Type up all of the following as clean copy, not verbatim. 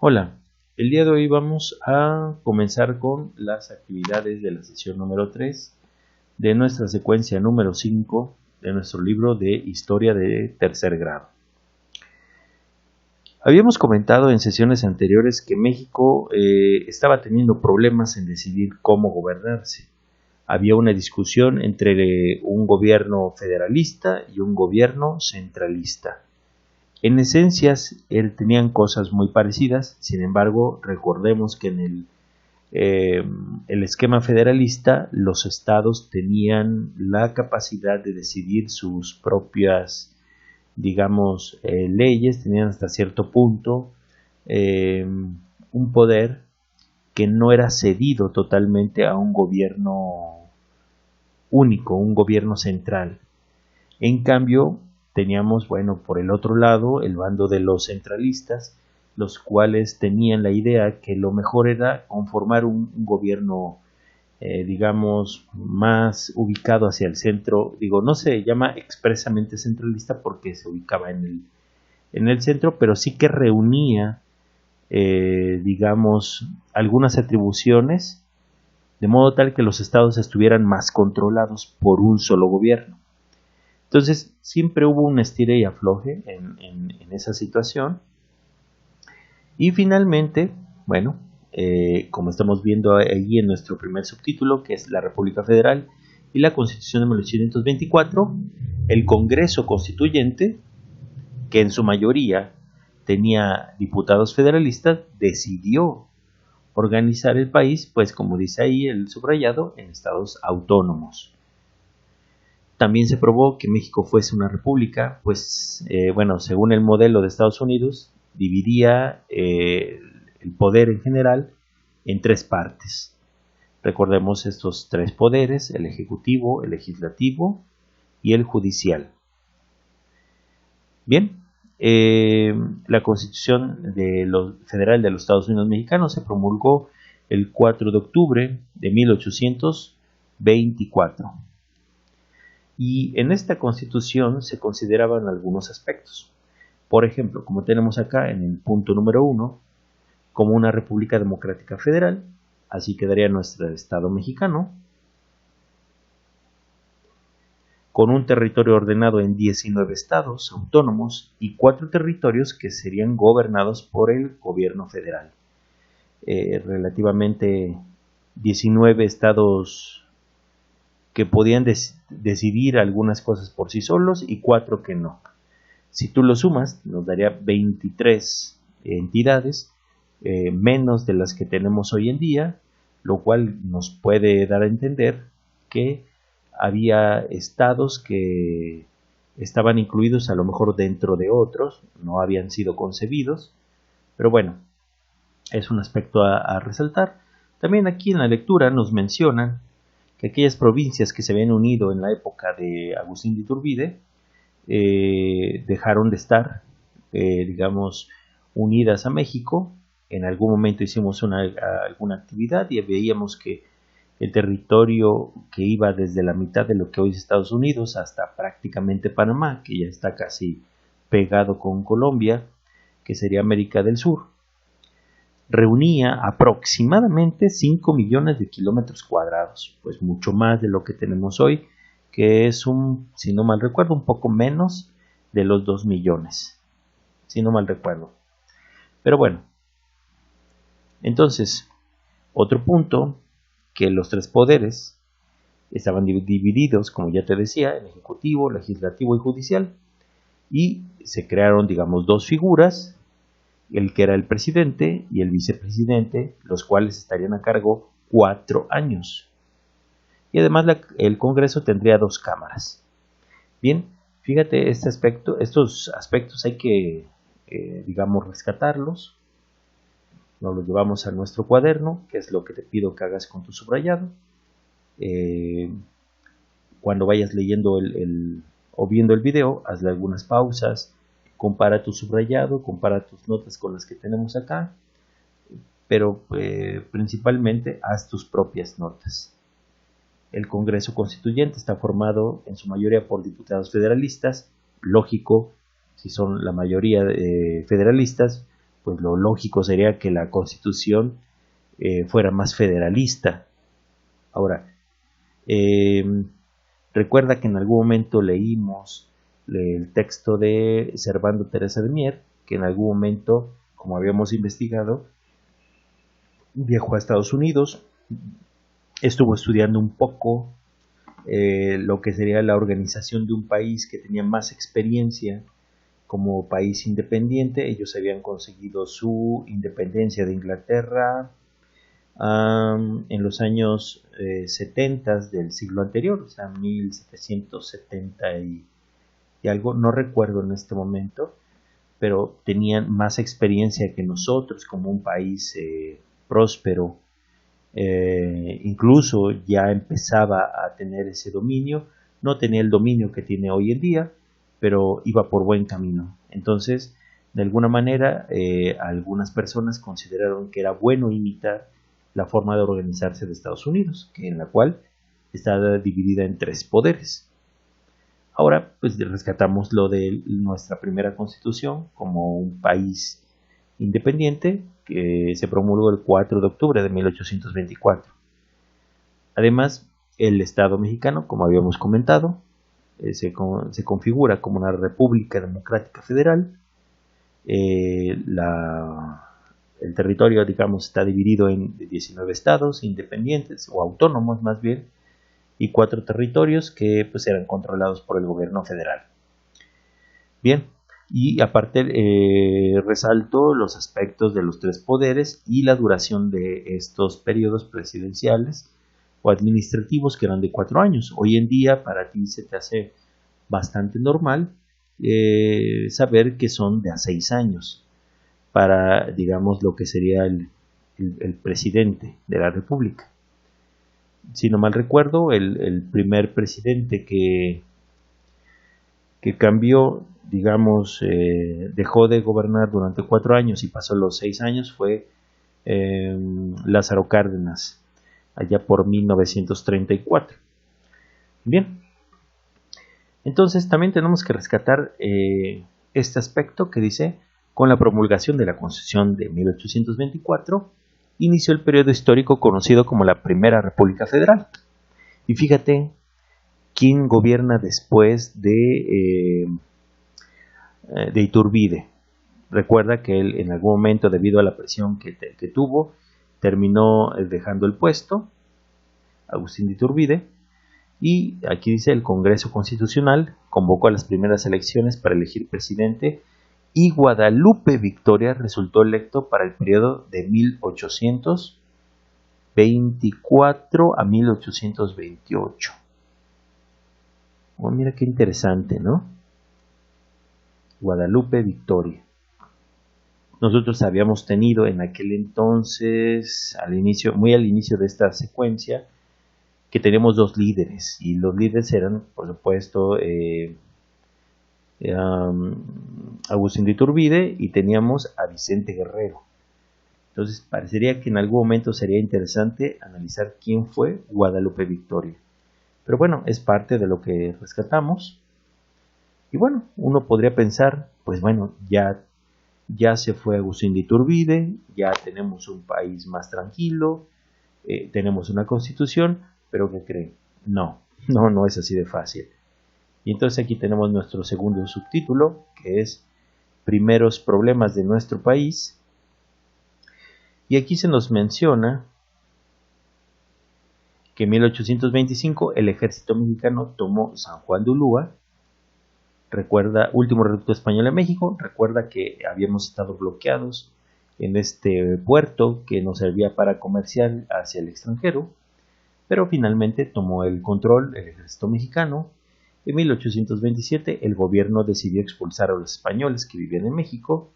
Hola, el día de hoy vamos a comenzar con las actividades de la sesión número 3 de nuestra secuencia número 5 de nuestro libro de Historia de tercer grado. Habíamos comentado en sesiones anteriores que México estaba teniendo problemas en decidir cómo gobernarse. Había una discusión entre un gobierno federalista y un gobierno centralista. En esencia, tenían cosas muy parecidas, sin embargo, recordemos que en el esquema federalista los estados tenían la capacidad de decidir sus propias, digamos, leyes, tenían hasta cierto punto un poder que no era cedido totalmente a un gobierno único, un gobierno central. En cambio, teníamos, por el otro lado, el bando de los centralistas, los cuales tenían la idea que lo mejor era conformar un gobierno, digamos, más ubicado hacia el centro. Digo, no se llama expresamente centralista porque se ubicaba en el centro, pero sí que reunía, digamos, algunas atribuciones, de modo tal que los estados estuvieran más controlados por un solo gobierno. Entonces, siempre hubo un estire y afloje en esa situación. Y finalmente, como estamos viendo ahí en nuestro primer subtítulo, que es la República Federal y la Constitución de 1824, el Congreso Constituyente, que en su mayoría tenía diputados federalistas, decidió organizar el país, pues como dice ahí el subrayado, en estados autónomos. También se probó que México fuese una república, pues, según el modelo de Estados Unidos, dividía el poder en general en tres partes. Recordemos estos tres poderes: el ejecutivo, el legislativo y el judicial. Bien, la Constitución Federal de los Estados Unidos Mexicanos se promulgó el 4 de octubre de 1824. Y en esta Constitución se consideraban algunos aspectos. Por ejemplo, como tenemos acá en el punto número 1, como una república democrática federal, así quedaría nuestro Estado mexicano, con un territorio ordenado en 19 estados autónomos y 4 territorios que serían gobernados por el gobierno federal. Relativamente 19 estados que podían decidir algunas cosas por sí solos y 4 que no. Si tú lo sumas, nos daría 23 entidades, menos de las que tenemos hoy en día, lo cual nos puede dar a entender que había estados que estaban incluidos a lo mejor dentro de otros, no habían sido concebidos, pero bueno, es un aspecto a resaltar. También aquí en la lectura nos mencionan que aquellas provincias que se habían unido en la época de Agustín de Iturbide dejaron de estar, digamos, unidas a México. En algún momento hicimos alguna actividad y veíamos que el territorio que iba desde la mitad de lo que hoy es Estados Unidos hasta prácticamente Panamá, que ya está casi pegado con Colombia, que sería América del Sur, reunía aproximadamente 5 millones de kilómetros cuadrados, pues mucho más de lo que tenemos hoy, que es si no mal recuerdo, un poco menos de los 2 millones, si no mal recuerdo. Pero bueno, entonces, otro punto, que los tres poderes estaban divididos, como ya te decía, en ejecutivo, legislativo y judicial, y se crearon, digamos, dos figuras, el que era el presidente y el vicepresidente, los cuales estarían a cargo 4 años. Y además el Congreso tendría 2 cámaras. Bien, fíjate, estos aspectos hay que, digamos, rescatarlos. Nos los llevamos a nuestro cuaderno, que es lo que te pido que hagas con tu subrayado. Cuando vayas leyendo o viendo el video, hazle algunas pausas, compara tu subrayado, compara tus notas con las que tenemos acá, pero principalmente haz tus propias notas. El Congreso Constituyente está formado en su mayoría por diputados federalistas. Lógico, si son la mayoría federalistas, pues lo lógico sería que la Constitución fuera más federalista. Ahora, recuerda que en algún momento leímos el texto de Servando Teresa de Mier, que en algún momento, como habíamos investigado, viajó a Estados Unidos, estuvo estudiando un poco lo que sería la organización de un país que tenía más experiencia como país independiente. Ellos habían conseguido su independencia de Inglaterra en los años 70 del siglo anterior, o sea, 1770 y algo, no recuerdo en este momento, pero tenían más experiencia que nosotros como un país próspero. Incluso ya empezaba a tener ese dominio, no tenía el dominio que tiene hoy en día, pero iba por buen camino. Entonces, de alguna manera, algunas personas consideraron que era bueno imitar la forma de organizarse de Estados Unidos, en la cual está dividida en 3 poderes. Ahora, pues rescatamos lo de nuestra primera constitución como un país independiente que se promulgó el 4 de octubre de 1824. Además, el Estado mexicano, como habíamos comentado, se configura como una república democrática federal. El territorio, digamos, está dividido en 19 estados independientes o autónomos más bien, y 4 territorios que pues eran controlados por el gobierno federal. Bien, y aparte resalto los aspectos de los 3 poderes y la duración de estos periodos presidenciales o administrativos, que eran de 4 años. Hoy en día para ti se te hace bastante normal saber que son de a 6 años para, digamos, lo que sería el presidente de la República. Si no mal recuerdo, el primer presidente que cambió, digamos, dejó de gobernar durante 4 años y pasó los 6 años fue Lázaro Cárdenas, allá por 1934. Bien, entonces también tenemos que rescatar este aspecto que dice: con la promulgación de la Constitución de 1824, inició el periodo histórico conocido como la Primera República Federal. Y fíjate quién gobierna después de Iturbide. Recuerda que él en algún momento, debido a la presión que tuvo, terminó dejando el puesto, Agustín de Iturbide, y aquí dice: el Congreso Constitucional convocó a las primeras elecciones para elegir presidente y Guadalupe Victoria resultó electo para el periodo de 1824 a 1828. Oh, mira qué interesante, ¿no? Guadalupe Victoria. Nosotros habíamos tenido en aquel entonces, muy al inicio de esta secuencia, que teníamos 2 líderes, y los líderes eran, por supuesto, Agustín de Iturbide, y teníamos a Vicente Guerrero. Entonces parecería que en algún momento sería interesante analizar quién fue Guadalupe Victoria. Pero bueno, es parte de lo que rescatamos. Y bueno, uno podría pensar, pues bueno, ya se fue Agustín de Iturbide, ya tenemos un país más tranquilo, tenemos una constitución, pero ¿qué creen? No es así de fácil. Y entonces aquí tenemos nuestro segundo subtítulo, que es Primeros problemas de nuestro país. Y aquí se nos menciona que en 1825 el ejército mexicano tomó San Juan de Ulúa. Recuerda, último reducto español en México. Recuerda que habíamos estado bloqueados en este puerto que nos servía para comerciar hacia el extranjero, pero finalmente tomó el control el ejército mexicano. En 1827 el gobierno decidió expulsar a los españoles que vivían en México.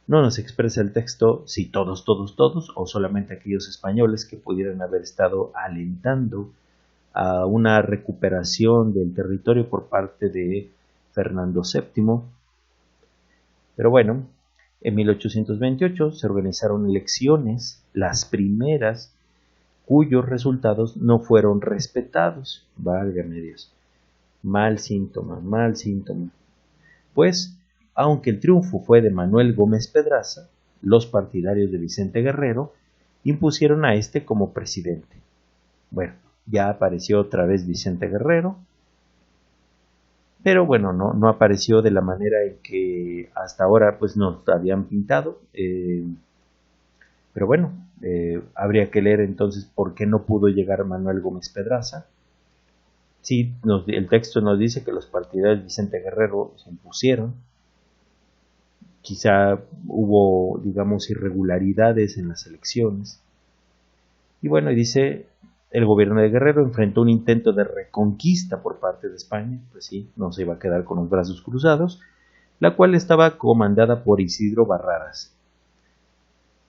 No nos expresa el texto si todos o solamente aquellos españoles que pudieran haber estado alentando a una recuperación del territorio por parte de Fernando VII. Pero bueno, en 1828 se organizaron elecciones, las primeras, cuyos resultados no fueron respetados. Válgame Dios. Mal síntoma. Pues, aunque el triunfo fue de Manuel Gómez Pedraza, los partidarios de Vicente Guerrero impusieron a este como presidente. Bueno, ya apareció otra vez Vicente Guerrero, pero bueno, no apareció de la manera en que hasta ahora pues nos habían pintado. Pero bueno, habría que leer entonces por qué no pudo llegar Manuel Gómez Pedraza. Sí, el texto nos dice que los partidarios de Vicente Guerrero se impusieron. Quizá hubo, digamos, irregularidades en las elecciones. Y bueno, y dice, el gobierno de Guerrero enfrentó un intento de reconquista por parte de España, pues sí, no se iba a quedar con los brazos cruzados, la cual estaba comandada por Isidro Barradas.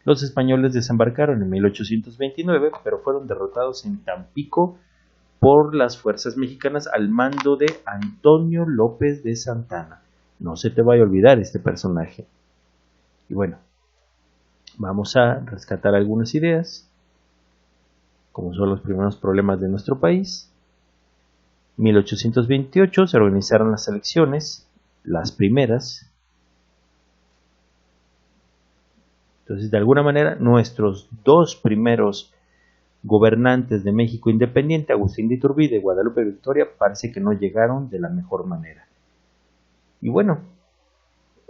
Los españoles desembarcaron en 1829, pero fueron derrotados en Tampico por las fuerzas mexicanas al mando de Antonio López de Santana. No se te vaya a olvidar este personaje. Y bueno, vamos a rescatar algunas ideas, como son los primeros problemas de nuestro país. 1828 se organizaron las elecciones, las primeras. Entonces, de alguna manera, nuestros dos primeros gobernantes de México independiente, Agustín de Iturbide y Guadalupe Victoria, parece que no llegaron de la mejor manera. Y bueno,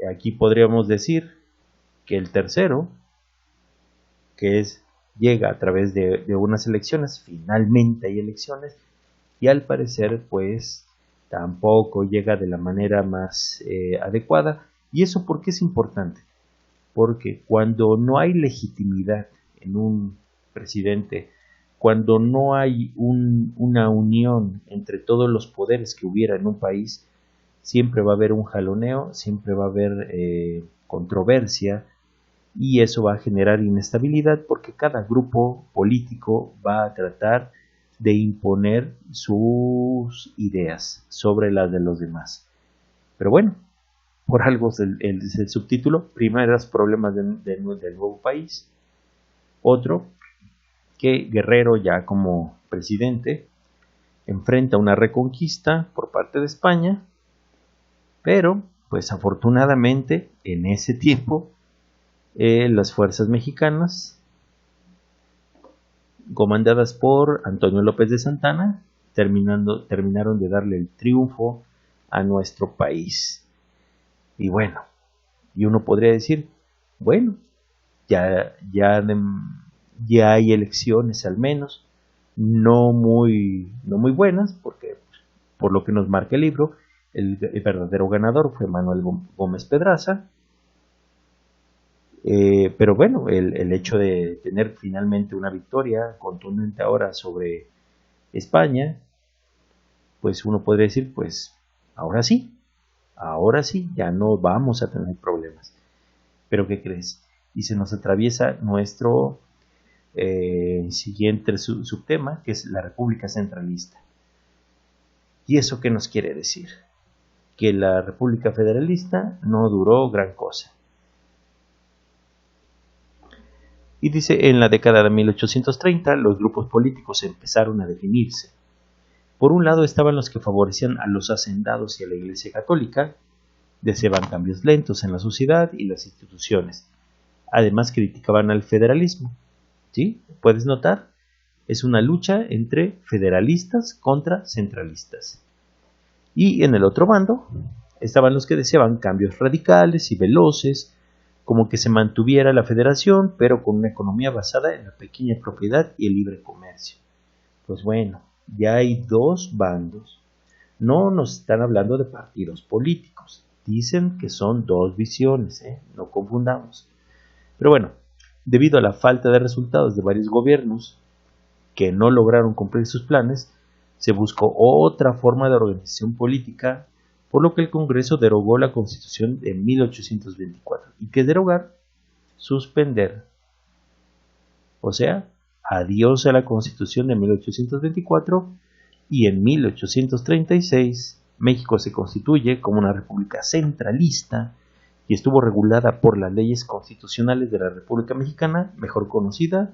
aquí podríamos decir que el tercero, que llega a través de unas elecciones, finalmente hay elecciones, y al parecer pues tampoco llega de la manera más adecuada. ¿Y eso por qué es importante? Porque cuando no hay legitimidad en un presidente, cuando no hay una unión entre todos los poderes que hubiera en un país, siempre va a haber un jaloneo, siempre va a haber controversia, y eso va a generar inestabilidad porque cada grupo político va a tratar de imponer sus ideas sobre las de los demás. Pero bueno, por algo es el subtítulo, primeros problemas del nuevo país. Otro, que Guerrero ya como presidente enfrenta una reconquista por parte de España, pero pues afortunadamente en ese tiempo las fuerzas mexicanas, comandadas por Antonio López de Santana, terminaron de darle el triunfo a nuestro país. Y bueno, y uno podría decir, bueno, ya hay elecciones al menos, no muy buenas, porque por lo que nos marca el libro, el verdadero ganador fue Manuel Gómez Pedraza. Pero bueno, el hecho de tener finalmente una victoria contundente ahora sobre España, pues uno podría decir, pues ahora sí, ya no vamos a tener problemas. Pero ¿qué crees? Y se nos atraviesa nuestro siguiente subtema, que es la República Centralista. ¿Y eso qué nos quiere decir? Que la República Federalista no duró gran cosa. Y dice, en la década de 1830 los grupos políticos empezaron a definirse. Por un lado estaban los que favorecían a los hacendados y a la Iglesia Católica, deseaban cambios lentos en la sociedad y las instituciones. Además criticaban al federalismo. ¿Sí? ¿Puedes notar? Es una lucha entre federalistas contra centralistas. Y en el otro bando estaban los que deseaban cambios radicales y veloces, como que se mantuviera la federación, pero con una economía basada en la pequeña propiedad y el libre comercio. Pues bueno, ya hay dos bandos. No nos están hablando de partidos políticos. Dicen que son dos visiones, no confundamos. Pero bueno, debido a la falta de resultados de varios gobiernos que no lograron cumplir sus planes, se buscó otra forma de organización política, por lo que el Congreso derogó la Constitución de 1824. ¿Y qué es derogar? Suspender. O sea, adiós a la Constitución de 1824, y en 1836 México se constituye como una república centralista y estuvo regulada por las leyes constitucionales de la República Mexicana, mejor conocida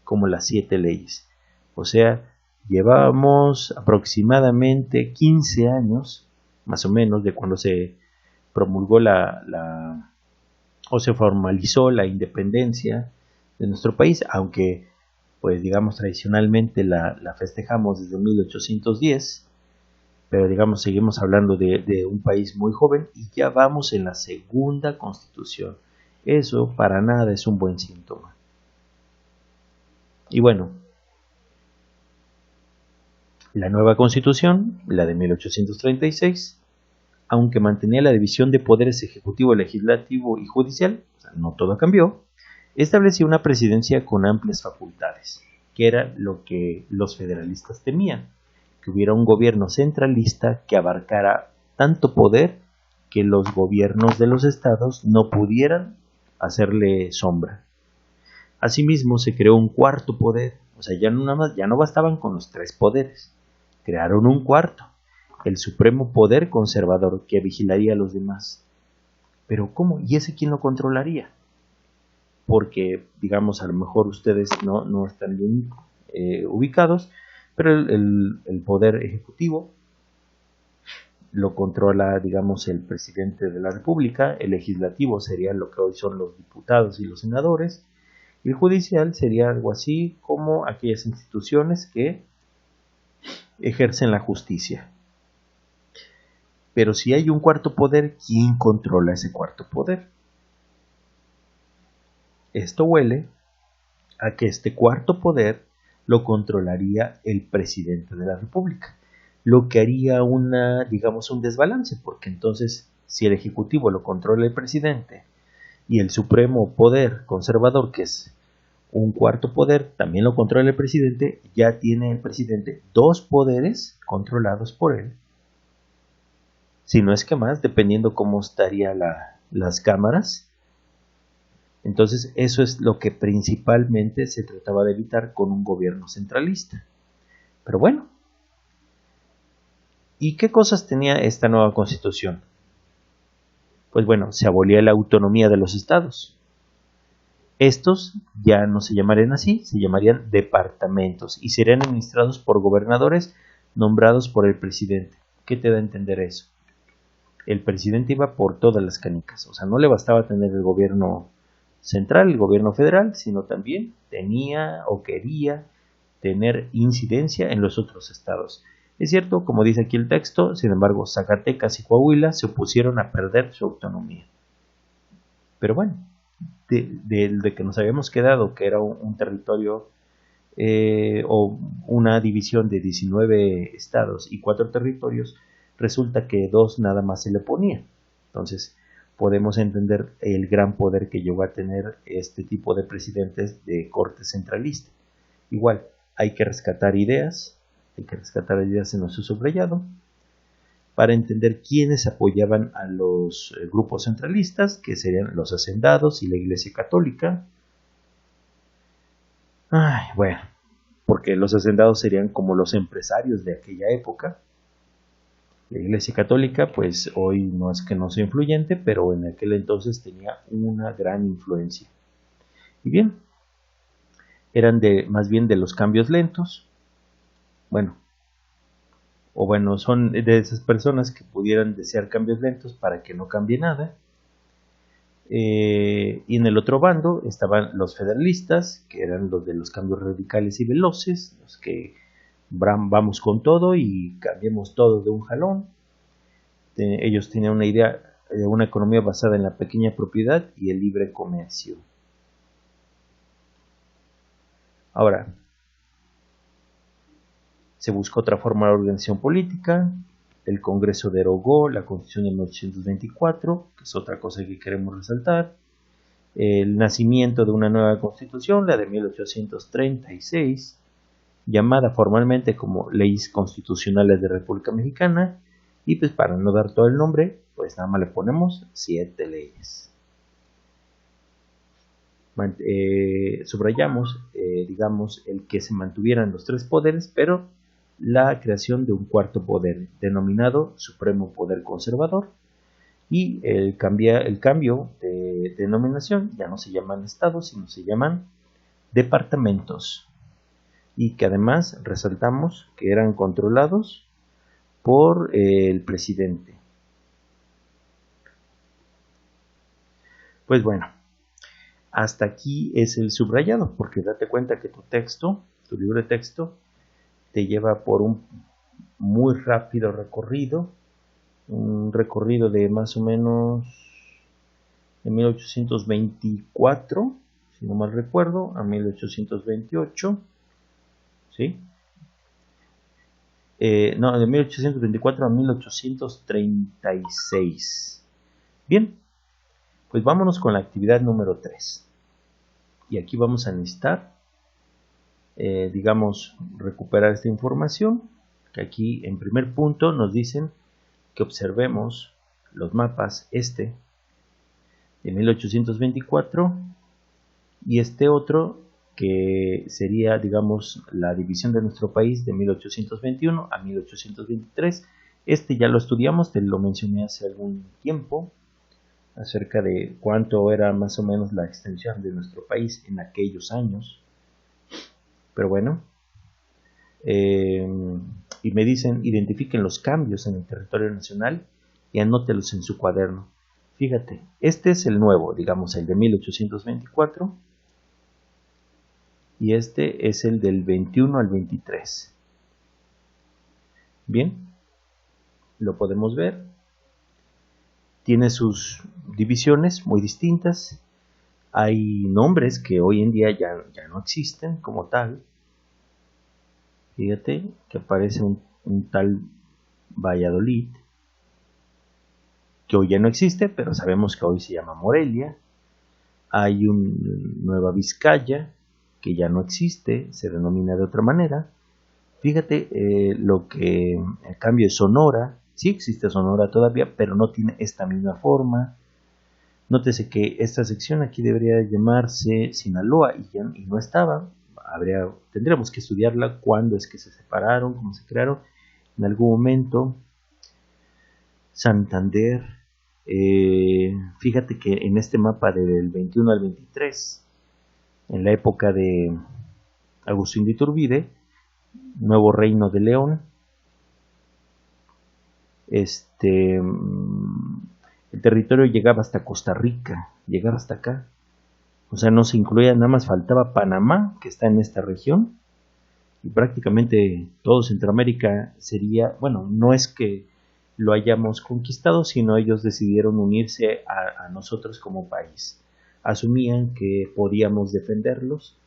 como las 7 leyes. O sea, llevamos aproximadamente 15 años, más o menos, de cuando se promulgó la o se formalizó la independencia de nuestro país, aunque pues digamos tradicionalmente la festejamos desde 1810, pero digamos seguimos hablando de un país muy joven y ya vamos en la segunda constitución. Eso para nada es un buen síntoma. Y bueno, la nueva constitución, la de 1836, aunque mantenía la división de poderes ejecutivo, legislativo y judicial, o sea, no todo cambió, establecía una presidencia con amplias facultades, que era lo que los federalistas temían, que hubiera un gobierno centralista que abarcara tanto poder que los gobiernos de los estados no pudieran hacerle sombra. Asimismo, se creó un cuarto poder, o sea, ya no bastaban con los tres poderes, crearon un cuarto, el supremo poder conservador que vigilaría a los demás. Pero ¿cómo? ¿Y ese quién lo controlaría? Porque, digamos, a lo mejor ustedes no están bien ubicados, pero el poder ejecutivo lo controla, digamos, el presidente de la República, el legislativo sería lo que hoy son los diputados y los senadores, y el judicial sería algo así como aquellas instituciones que ejercen la justicia. Pero si hay un cuarto poder, ¿quién controla ese cuarto poder? Esto huele a que este cuarto poder lo controlaría el presidente de la República, lo que haría digamos, un desbalance, porque entonces si el ejecutivo lo controla el presidente y el supremo poder conservador, que es un cuarto poder, también lo controla el presidente, ya tiene el presidente dos poderes controlados por él, si no es que más, dependiendo cómo estarían las cámaras. Entonces eso es lo que principalmente se trataba de evitar con un gobierno centralista. Pero bueno, ¿y qué cosas tenía esta nueva constitución? Pues bueno, se abolía la autonomía de los estados. Estos ya no se llamarían así, se llamarían departamentos y serían administrados por gobernadores nombrados por el presidente. ¿Qué te da a entender eso? El presidente iba por todas las canicas, o sea, no le bastaba tener el gobierno central, el gobierno federal, sino también tenía o quería tener incidencia en los otros estados. Es cierto, como dice aquí el texto, sin embargo, Zacatecas y Coahuila se opusieron a perder su autonomía. Pero bueno, de que nos habíamos quedado, que era un territorio o una división de 19 estados y 4 territorios, resulta que 2 nada más se le ponía. Entonces, podemos entender el gran poder que llegó a tener este tipo de presidentes de corte centralista. Igual, hay que rescatar ideas en nuestro subrayado, para entender quiénes apoyaban a los grupos centralistas, que serían los hacendados y la Iglesia Católica. Bueno, porque los hacendados serían como los empresarios de aquella época. La Iglesia Católica, pues hoy no es que no sea influyente, pero en aquel entonces tenía una gran influencia. Y bien, eran más bien de los cambios lentos. Son de esas personas que pudieran desear cambios lentos para que no cambie nada. Y en el otro bando estaban los federalistas, que eran los de los cambios radicales y veloces, los que vamos con todo y cambiemos todo de un jalón. Ellos tenían una idea de una economía basada en la pequeña propiedad y el libre comercio. Ahora, se buscó otra forma de organización política. El Congreso derogó la Constitución de 1824, que es otra cosa que queremos resaltar. El nacimiento de una nueva Constitución, la de 1836, llamada formalmente como Leyes Constitucionales de República Mexicana, y pues para no dar todo el nombre, pues nada más le ponemos 7 leyes. Subrayamos, digamos, el que se mantuvieran los 3 poderes, pero la creación de un cuarto poder, denominado Supremo Poder Conservador, y el cambio de denominación, ya no se llaman estados, sino se llaman departamentos, y que además resaltamos que eran controlados por el presidente. Pues bueno, hasta aquí es el subrayado, porque date cuenta que tu texto, tu libro de texto, te lleva por un muy rápido recorrido, un recorrido de más o menos de 1824, si no mal recuerdo, a 1828, ¿sí? No, de 1824 a 1836. Bien, pues vámonos con la actividad número 3. Y aquí vamos a necesitar, digamos, recuperar esta información, que aquí en primer punto nos dicen que observemos los mapas de 1824 y este otro que sería, digamos, la división de nuestro país de 1821 a 1823. Este ya lo estudiamos, te lo mencioné hace algún tiempo, acerca de cuánto era más o menos la extensión de nuestro país en aquellos años. Pero bueno, y me dicen, identifiquen los cambios en el territorio nacional y anótelos en su cuaderno. Fíjate, este es el nuevo, digamos, el de 1824. Y este es el del 21 al 23. Bien, lo podemos ver. Tiene sus divisiones muy distintas. Hay nombres que hoy en día ya no existen como tal. Fíjate que aparece un tal Valladolid, que hoy ya no existe, pero sabemos que hoy se llama Morelia. Hay un Nueva Vizcaya, que ya no existe, se denomina de otra manera. Fíjate lo que el cambio de Sonora, sí existe Sonora todavía, pero no tiene esta misma forma. Nótese que esta sección aquí debería llamarse Sinaloa y no estaba. Tendríamos que estudiarla cuándo es que se separaron, cómo se crearon. En algún momento, Santander, fíjate que en este mapa del 21 al 23, en la época de Agustín de Iturbide, Nuevo Reino de León, el territorio llegaba hasta Costa Rica, llegaba hasta acá. O sea, no se incluía, nada más faltaba Panamá, que está en esta región, y prácticamente todo Centroamérica sería, bueno, no es que lo hayamos conquistado, sino ellos decidieron unirse a nosotros como país. Asumían que podíamos defenderlos,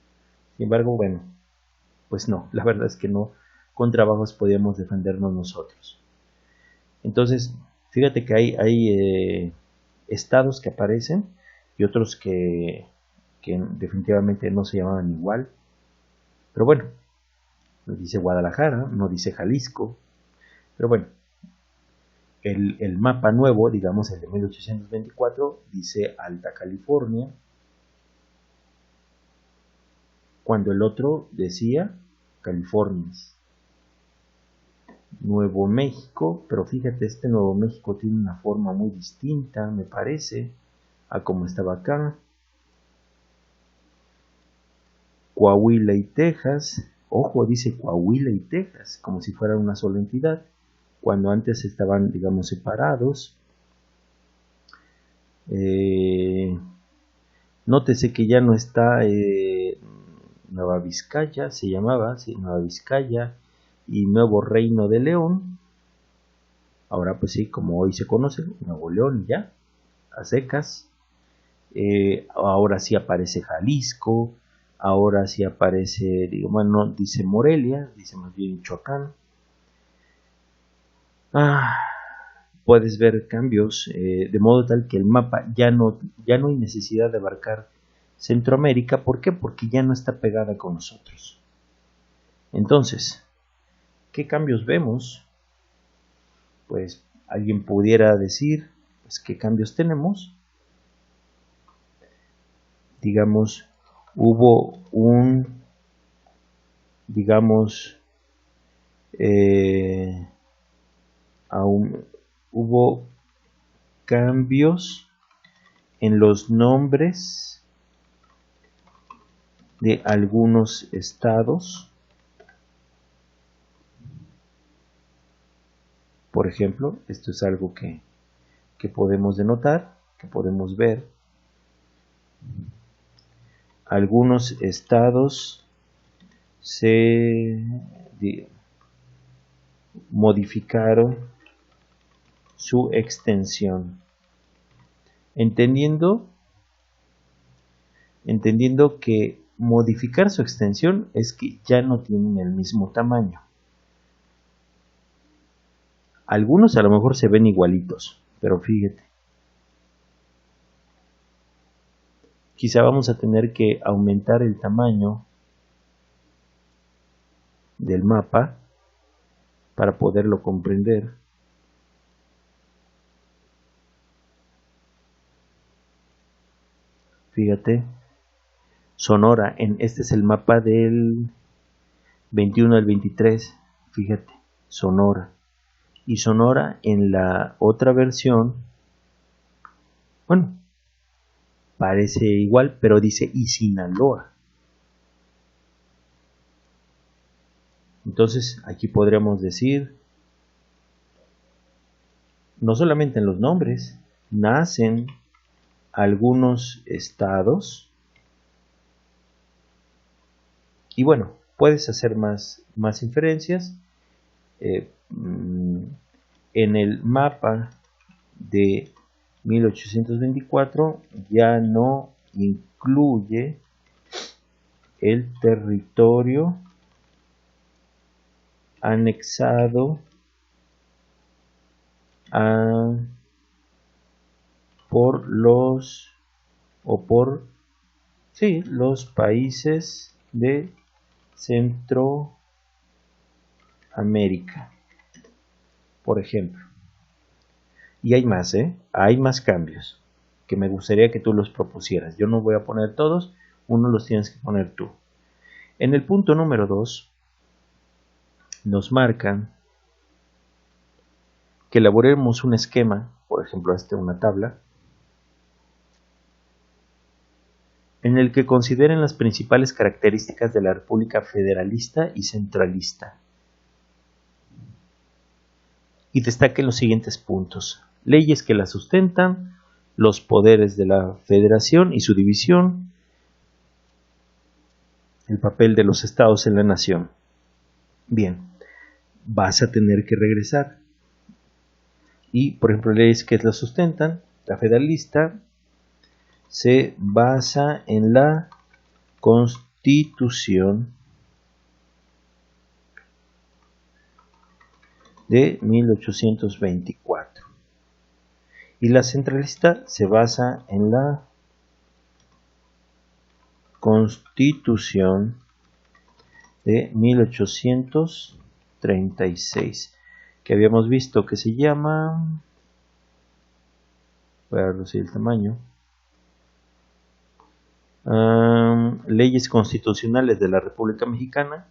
sin embargo, bueno, pues no, la verdad es que no, con trabajos podíamos defendernos nosotros. Entonces, fíjate que hay estados que aparecen y otros que definitivamente no se llamaban igual. Pero bueno, no dice Guadalajara, no dice Jalisco. Pero bueno, el mapa nuevo, digamos el de 1824, dice Alta California, cuando el otro decía California. Nuevo México, pero fíjate, este Nuevo México tiene una forma muy distinta, me parece, a como estaba acá. Coahuila y Texas, ojo, dice Coahuila y Texas, como si fueran una sola entidad, cuando antes estaban, digamos, separados. Nótese que ya no está Nueva Vizcaya, se llamaba, sí, Nueva Vizcaya y Nuevo Reino de León. Ahora pues sí, como hoy se conoce, Nuevo León ya, a secas. Ahora sí aparece Jalisco, ahora sí aparece, digo, bueno, no dice Morelia, dice más bien Michoacán. Puedes ver cambios de modo tal que el mapa ya no hay necesidad de abarcar Centroamérica. ¿Por qué? Porque ya no está pegada con nosotros. Entonces, ¿qué cambios vemos? Pues alguien pudiera decir, pues, ¿qué cambios tenemos? Digamos, hubo hubo cambios en los nombres de algunos estados. Por ejemplo, esto es algo que podemos denotar, que podemos ver. algunos estados se modificaron su extensión, entendiendo que modificar su extensión es que ya no tienen el mismo tamaño. Algunos a lo mejor se ven igualitos, pero fíjate, quizá vamos a tener que aumentar el tamaño del mapa para poderlo comprender. Fíjate, Sonora, este es el mapa del 21 al 23, fíjate, Sonora. Y Sonora en la otra versión, bueno, parece igual, pero dice y Sinaloa. Entonces aquí podríamos decir, no solamente en los nombres, nacen algunos estados. Y bueno, puedes hacer más inferencias. En el mapa de 1824 ya no incluye el territorio anexado por los países de Centroamérica, por ejemplo. Y hay más, hay más cambios que me gustaría que tú los propusieras. Yo no voy a poner todos, uno los tienes que poner tú. En el punto número 2 nos marcan que elaboremos un esquema, por ejemplo, una tabla, en el que consideren las principales características de la República Federalista y Centralista. Y destaquen los siguientes puntos: leyes que la sustentan, los poderes de la Federación y su división, el papel de los estados en la nación. Bien, vas a tener que regresar. Y, por ejemplo, leyes que la sustentan, la federalista se basa en la Constitución de 1824. Y la centralista se basa en la Constitución de 1836, que habíamos visto que se llama, voy a reducir el tamaño, Leyes Constitucionales de la República Mexicana,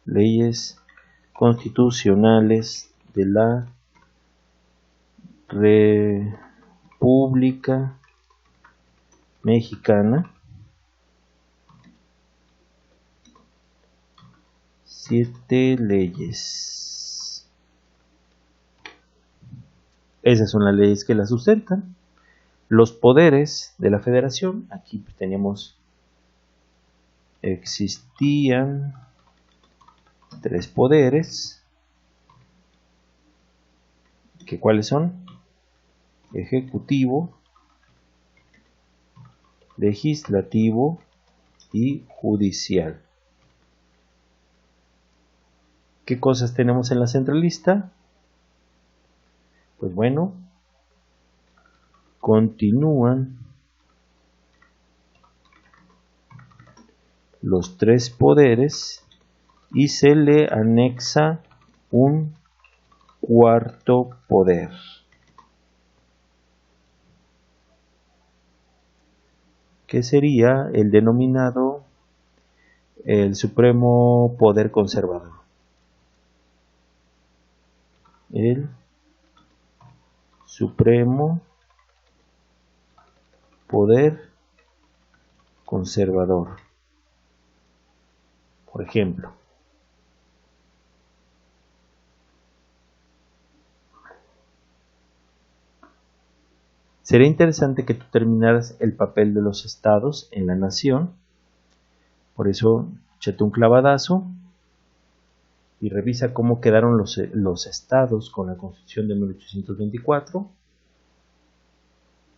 Leyes Constitucionales de la República Mexicana, 7 leyes. Esas son las leyes que la sustentan. Los poderes de la Federación, aquí teníamos, existían 3 poderes, que ¿cuáles son? Ejecutivo, legislativo y judicial. ¿Qué cosas tenemos en la centralista? Pues bueno, continúan los 3 poderes y se le anexa un 4º poder, que sería el denominado el Supremo Poder Conservador. El Supremo Poder Conservador. Por ejemplo, Sería interesante que tú terminaras el papel de los estados en la nación. Por eso, échate un clavadazo y revisa cómo quedaron los estados con la Constitución de 1824,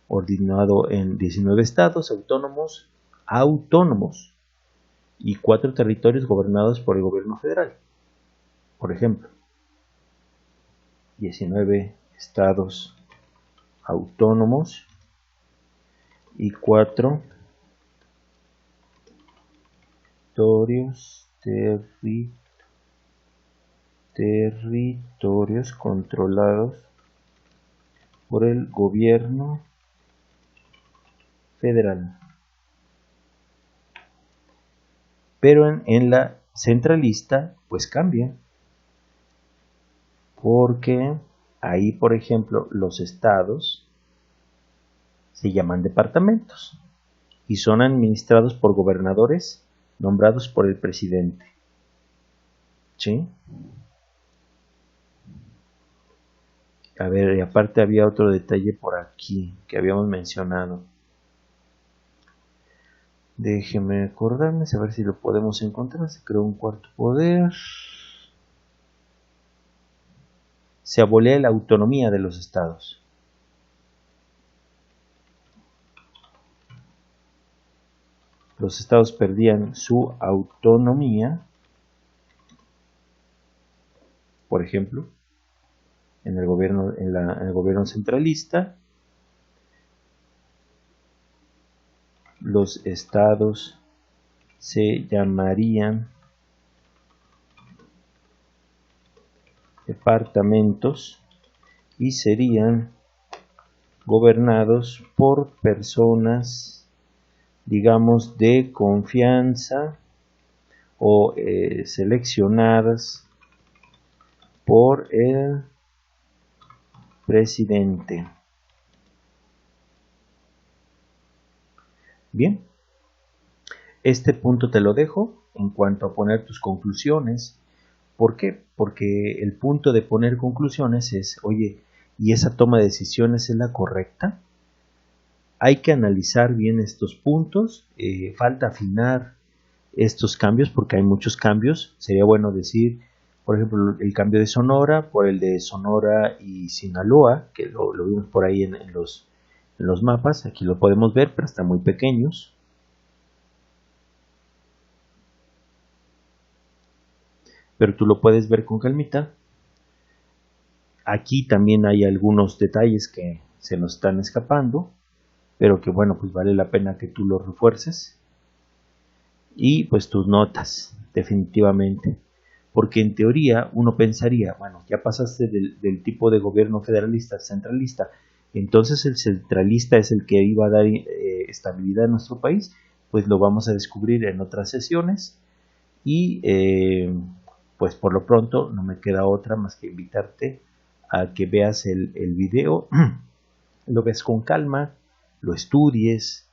ordenado en 19 estados autónomos y 4 territorios gobernados por el gobierno federal. Por ejemplo, 19 estados autónomos y 4 territorios controlados por el gobierno federal. Pero en la centralista pues cambia, porque ahí, por ejemplo, los estados se llaman departamentos y son administrados por gobernadores nombrados por el presidente. ¿Sí? A ver, y aparte había otro detalle por aquí que habíamos mencionado. Déjeme acordarme, a ver si lo podemos encontrar. Se creó un cuarto poder. Se abolía la autonomía de los estados. Los estados perdían su autonomía, por ejemplo, en el gobierno centralista. Los estados se llamarían departamentos y serían gobernados por personas, digamos, de confianza o seleccionadas por el presidente. Bien, este punto te lo dejo en cuanto a poner tus conclusiones. ¿Por qué? Porque el punto de poner conclusiones es, oye, ¿y esa toma de decisiones es la correcta? Hay que analizar bien estos puntos, falta afinar estos cambios porque hay muchos cambios. Sería bueno decir, por ejemplo, el cambio de Sonora por el de Sonora y Sinaloa, que lo vimos por ahí en los mapas. Aquí lo podemos ver, pero están muy pequeños. Pero tú lo puedes ver con calmita. Aquí también hay algunos detalles que se nos están escapando, pero que bueno, pues vale la pena que tú los refuerces. Y pues tus notas, definitivamente. Porque en teoría uno pensaría, bueno, ya pasaste del tipo de gobierno federalista al centralista, entonces el centralista es el que iba a dar estabilidad a nuestro país. Pues lo vamos a descubrir en otras sesiones y pues por lo pronto no me queda otra más que invitarte a que veas el video, lo ves con calma, lo estudies,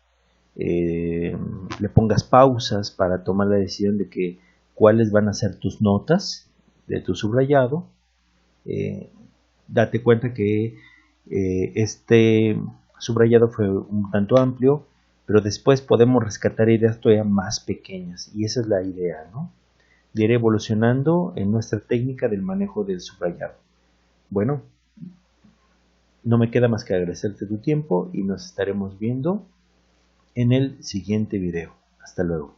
le pongas pausas para tomar la decisión de que cuáles van a ser tus notas de tu subrayado. Date cuenta que este subrayado fue un tanto amplio, pero después podemos rescatar ideas todavía más pequeñas y esa es la idea, ¿no? De ir evolucionando en nuestra técnica del manejo del subrayado. Bueno, no me queda más que agradecerte tu tiempo y nos estaremos viendo en el siguiente video. Hasta luego.